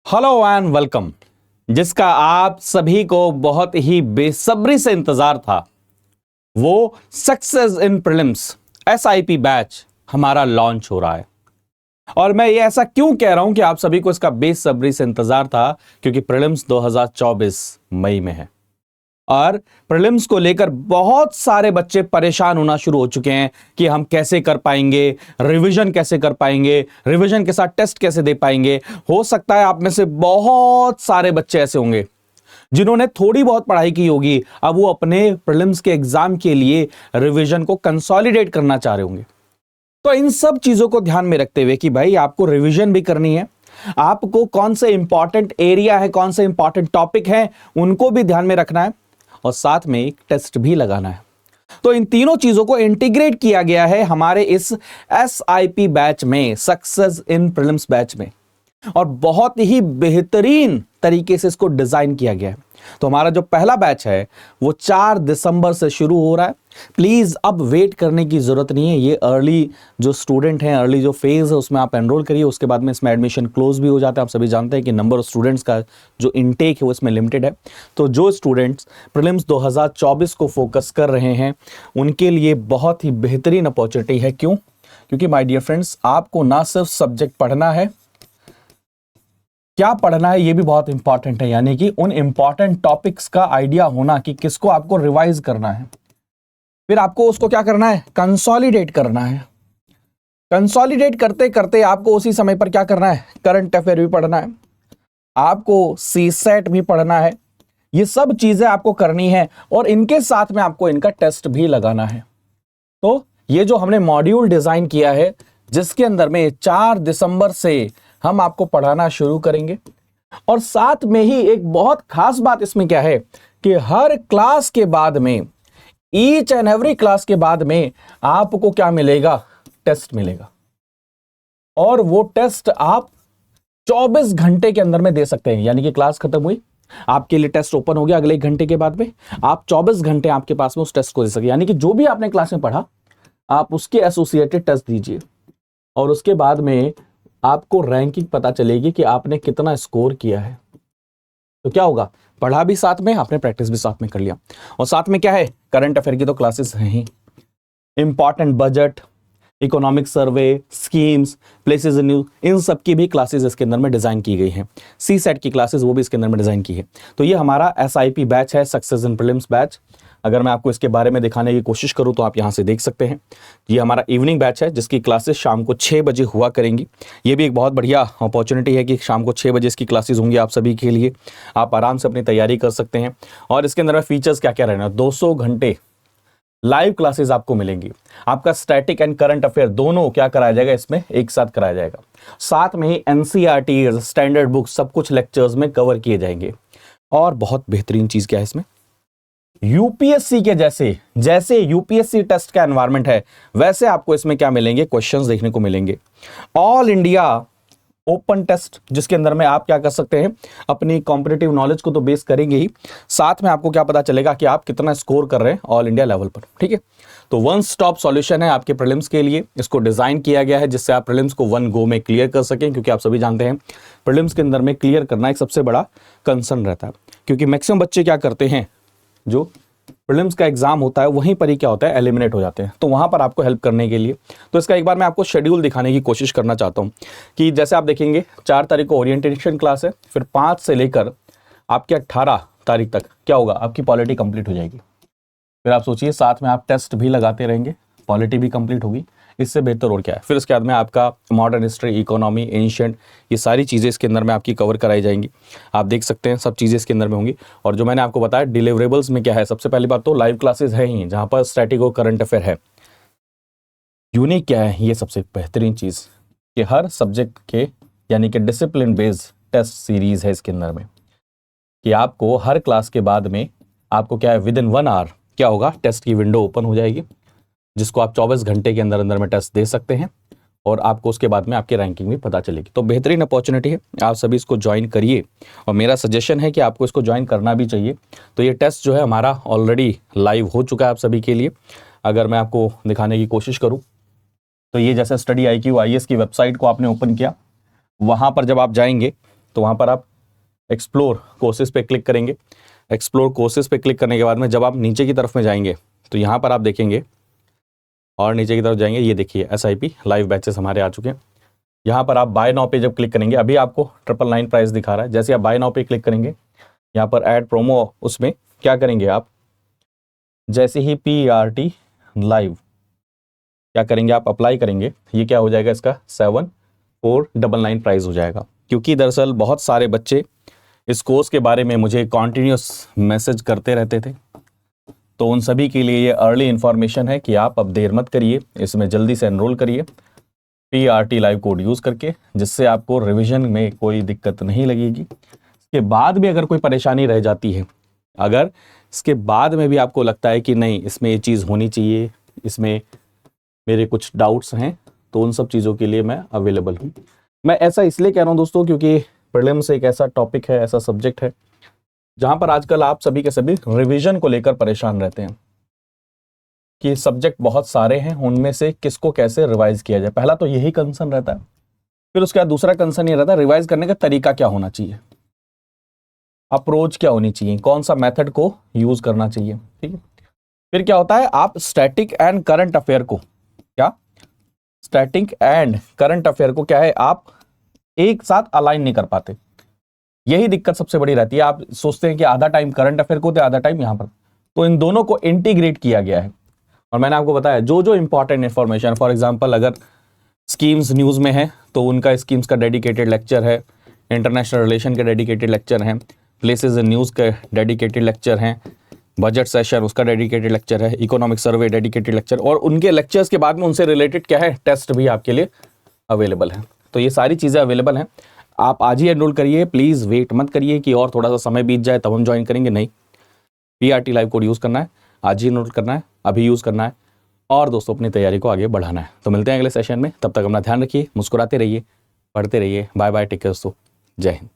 Hello and welcome. जिसका आप सभी को बहुत ही बेसब्री से इंतजार था, वो success in prelims SIP batch हमारा लॉन्च हो रहा है। और मैं ये ऐसा क्यों कह रहा हूं कि आप सभी को इसका बेसब्री से इंतजार था, क्योंकि प्रीलिम्स 2024 मई में है और प्रीलिम्स को लेकर बहुत सारे बच्चे परेशान होना शुरू हो चुके हैं कि हम कैसे कर पाएंगे, रिवीजन कैसे कर पाएंगे, रिवीजन के साथ टेस्ट कैसे दे पाएंगे। हो सकता है आप में से बहुत सारे बच्चे ऐसे होंगे जिन्होंने थोड़ी बहुत पढ़ाई की होगी, अब वो अपने प्रीलिम्स के एग्जाम के लिए रिवीजन को कंसोलिडेट करना चाह रहे होंगे। तो इन सब चीजों को ध्यान में रखते हुए कि भाई आपको रिवीजन भी करनी है, आपको कौन से इंपॉर्टेंट एरिया है, कौन से इंपॉर्टेंट टॉपिक है, उनको भी ध्यान में रखना है और साथ में एक टेस्ट भी लगाना है। तो इन तीनों चीजों को इंटीग्रेट किया गया है हमारे इस एसआईपी बैच में, सक्सेस इन प्रीलिम्स बैच में, और बहुत ही बेहतरीन तरीके से इसको डिजाइन किया गया है। तो हमारा जो पहला बैच है वो 4 दिसंबर से शुरू हो रहा है। प्लीज अब वेट करने की जरूरत नहीं है। ये अर्ली जो स्टूडेंट हैं, अर्ली जो फेज है, उसमें आप एनरोल करिए। उसके बाद में इसमें एडमिशन क्लोज भी हो जाता है। आप सभी जानते हैं कि नंबर ऑफ स्टूडेंट्स का जो इनटेक है वो इसमें लिमिटेड है। तो जो स्टूडेंट्स प्रीलिम्स 2024 को फोकस कर रहे हैं उनके लिए बहुत ही बेहतरीन अपॉर्चुनिटी है। क्यों? क्योंकि माय डियर फ्रेंड्स, आपको ना सिर्फ सब्जेक्ट पढ़ना है, क्या पढ़ना है ये भी बहुत इंपॉर्टेंट है। यानी कि उन इंपॉर्टेंट टॉपिक्स का आइडिया होना कि किसको आपको रिवाइज करना है, फिर आपको उसको क्या करना है, कंसोलिडेट करना है। कंसोलिडेट करते करते आपको उसी समय पर क्या करना है, करंट अफेयर भी पढ़ना है, आपको सीसेट भी पढ़ना है। ये सब चीजें आपको करनी है और इनके साथ में आपको इनका टेस्ट भी लगाना है। तो ये जो हमने मॉड्यूल डिजाइन किया है, जिसके अंदर में 4 दिसंबर से हम आपको पढ़ाना शुरू करेंगे। और साथ में ही एक बहुत खास बात इसमें क्या है कि हर क्लास के बाद में, ईच एंड एवरी क्लास के बाद में आपको क्या मिलेगा, टेस्ट मिलेगा। और वो टेस्ट आप 24 घंटे के अंदर में दे सकते हैं। यानी कि क्लास खत्म हुई, आपके लिए टेस्ट ओपन हो गया, अगले 1 घंटे के बाद में आप 24 घंटे आपके पास में उस टेस्ट को दे सकते। यानी कि जो भी आपने क्लास में पढ़ा आप उसके एसोसिएटेड टेस्ट दीजिए और उसके बाद में आपको रैंकिंग पता चलेगी कि आपने कितना स्कोर किया है। तो क्या होगा, पढ़ा भी साथ में, आपने प्रैक्टिस भी साथ में कर लिया। और साथ में क्या है, करंट अफेयर की तो क्लासेस हैं ही, important budget, economic survey, schemes, places in news, इन सब की भी क्लासेस इसके अंदर में डिजाइन की गई हैं। सी सेट की क्लासेस वो भी इसके अंदर में डिजाइन की है। तो ये हमारा एसआईपी बैच है, सक्सेस इन प्रीलिम्स बैच। अगर मैं आपको इसके बारे में दिखाने की कोशिश करूं तो आप यहां से देख सकते हैं। ये हमारा इवनिंग बैच है जिसकी क्लासेस शाम को 6 बजे हुआ करेंगी। ये भी एक बहुत बढ़िया अपॉर्चुनिटी है कि शाम को 6 बजे इसकी क्लासेस होंगी आप सभी के लिए। आप आराम से अपनी तैयारी कर सकते हैं। और इसके अंदर में फीचर्स क्या क्या रहना, 200 घंटे लाइव क्लासेस आपको मिलेंगी। आपका स्टैटिक एंड करंट अफेयर दोनों क्या कराया जाएगा, इसमें एक साथ कराया जाएगा। साथ में ही एनसीईआरटी, स्टैंडर्ड बुक्स, सब कुछ लेक्चर्स में कवर किए जाएंगे। और बहुत बेहतरीन चीज क्या है इसमें, यूपीएससी के जैसे यूपीएससी टेस्ट का एनवायरनमेंट है, वैसे आपको इसमें क्या मिलेंगे, क्वेश्चंस देखने को मिलेंगे। ऑल इंडिया ओपन टेस्ट, जिसके अंदर में आप क्या कर सकते हैं, अपनी कॉम्पिटिटिव नॉलेज को तो बेस करेंगे ही, साथ में आपको क्या पता चलेगा कि आप कितना स्कोर कर रहे हैं ऑल इंडिया लेवल पर। ठीक है, तो वन स्टॉप सॉल्यूशन है आपके प्रीलिम्स के लिए। इसको डिजाइन किया गया है जिससे आप प्रीलिम्स को वन गो में क्लियर कर सकें। क्योंकि आप सभी जानते हैं प्रीलिम्स के अंदर में क्लियर करना एक सबसे बड़ा कंसर्न रहता है। क्योंकि मैक्सिमम बच्चे क्या करते हैं, जो प्रीलिम्स का एग्जाम होता है वहीं पर ही क्या होता है, एलिमिनेट हो जाते हैं। तो वहां पर आपको हेल्प करने के लिए तो इसका एक बार मैं आपको शेड्यूल दिखाने की कोशिश करना चाहता हूं कि जैसे आप देखेंगे 4 तारीख को ओरिएंटेशन क्लास है, फिर 5 से लेकर आपके 18 तारीख तक क्या होगा, आपकी पॉलिटी कंप्लीट हो जाएगी। फिर आप सोचिए साथ में आप टेस्ट भी लगाते रहेंगे, पॉलिटी भी कंप्लीट होगी। इससे बेहतर और क्या है। फिर उसके बाद में आपका मॉडर्न हिस्ट्री, इकोनॉमी, एंशिएंट, ये सारी चीज़ें इसके अंदर में आपकी कवर कराई जाएंगी। आप देख सकते हैं सब चीज़ें इसके अंदर में होंगी। और जो मैंने आपको बताया डिलीवरेबल्स में क्या है, सबसे पहली बात तो लाइव क्लासेस है ही, जहाँ पर स्टैटिक और करंट अफेयर है। यूनिक क्या है, ये सबसे बेहतरीन चीज़ कि हर सब्जेक्ट के यानी कि डिसिप्लिन बेस्ड टेस्ट सीरीज है इसके अंदर में, कि आपको हर क्लास के बाद में आपको क्या है, विद इन 1 आवर क्या होगा, टेस्ट की विंडो ओपन हो जाएगी, जिसको आप 24 घंटे के अंदर अंदर में टेस्ट दे सकते हैं और आपको उसके बाद में आपकी रैंकिंग भी पता चलेगी। तो बेहतरीन अपॉर्चुनिटी है, आप सभी इसको ज्वाइन करिए। और मेरा सजेशन है कि आपको इसको ज्वाइन करना भी चाहिए। तो ये टेस्ट जो है हमारा ऑलरेडी लाइव हो चुका है आप सभी के लिए। अगर मैं आपको दिखाने की कोशिश करूँ तो ये जैसे स्टडी IQ IAS की वेबसाइट को आपने ओपन किया, वहाँ पर जब आप जाएंगे तो वहाँ पर आप एक्सप्लोर कोर्सेज पे क्लिक करेंगे। एक्सप्लोर कोर्सेज पे क्लिक करने के बाद में जब आप नीचे की तरफ में जाएंगे तो यहाँ पर आप देखेंगे और नीचे की तरफ जाएंगे, ये देखिए SIP लाइव बैचेस हमारे आ चुके हैं। यहाँ पर आप बाय नाउ पे जब क्लिक करेंगे, अभी आपको 999 प्राइस दिखा रहा है, जैसे आप बाय नाउ पे क्लिक करेंगे यहाँ पर ऐड प्रोमो, उसमें क्या करेंगे आप, जैसे ही PRT लाइव क्या करेंगे आप अप्लाई करेंगे, ये क्या हो जाएगा, इसका 7499 प्राइस हो जाएगा। क्योंकि दरअसल बहुत सारे बच्चे इस कोर्स के बारे में मुझे कॉन्टिन्यूस मैसेज करते रहते थे, तो उन सभी के लिए ये अर्ली इन्फॉर्मेशन है कि आप अब देर मत करिए, इसमें जल्दी से एनरोल करिए PRT लाइव कोड यूज़ करके, जिससे आपको रिवीजन में कोई दिक्कत नहीं लगेगी। इसके बाद भी अगर कोई परेशानी रह जाती है, अगर इसके बाद में भी आपको लगता है कि नहीं इसमें ये चीज़ होनी चाहिए, इसमें मेरे कुछ डाउट्स हैं, तो उन सब चीज़ों के लिए मैं अवेलेबल हूँ। मैं ऐसा इसलिए कह रहा हूँ दोस्तों क्योंकि प्रीलिम्स एक ऐसा टॉपिक है, ऐसा सब्जेक्ट है जहाँ पर आजकल आप सभी के सभी रिवीजन को लेकर परेशान रहते हैं कि सब्जेक्ट बहुत सारे हैं, उनमें से किसको कैसे रिवाइज किया जाए। पहला तो यही कंसर्न रहता है, फिर उसके बाद दूसरा कंसर्न ये रहता है रिवाइज करने का तरीका क्या होना चाहिए, अप्रोच क्या होनी चाहिए, कौन सा मेथड को यूज करना चाहिए। ठीक है, फिर क्या होता है, आप स्टैटिक एंड करंट अफेयर को, क्या स्टैटिक एंड करंट अफेयर को क्या है, आप एक साथ अलाइन नहीं कर पाते। यही दिक्कत सबसे बड़ी रहती है। आप सोचते हैं कि आधा टाइम करंट अफेयर को, आधा टाइम यहां पर, तो इन दोनों को इंटीग्रेट किया गया है। और मैंने आपको बताया जो जो इंपॉर्टेंट इंफॉर्मेशन, फॉर एग्जांपल अगर स्कीम्स न्यूज़ में है तो उनका स्कीम्स का डेडिकेटेड लेक्चर है, इंटरनेशनल रिलेशन के डेडिकेटेड लेक्चर हैं, प्लेसेस इन न्यूज़ के डेडिकेटेड लेक्चर हैं, बजट सेशन उसका डेडिकेटेड लेक्चर है, इकोनॉमिक सर्वे डेडिकेटेड लेक्चर, और उनके लेक्चर्स के बाद में उनसे रिलेटेड क्या है, टेस्ट भी आपके लिए अवेलेबल है। तो ये सारी चीज़ें अवेलेबल हैं, आप आज ही एनरोल करिए, प्लीज़ वेट मत करिए कि और थोड़ा सा समय बीत जाए तब हम ज्वाइन करेंगे। नहीं, PRT लाइव कोड यूज़ करना है, आज ही एनरोल करना है, अभी यूज़ करना है, और दोस्तों अपनी तैयारी को आगे बढ़ाना है। तो मिलते हैं अगले सेशन में, तब तक अपना ध्यान रखिए, मुस्कुराते रहिए, पढ़ते रहिए। बाय बाय, टेक केयर दोस्तों, जय हिंद।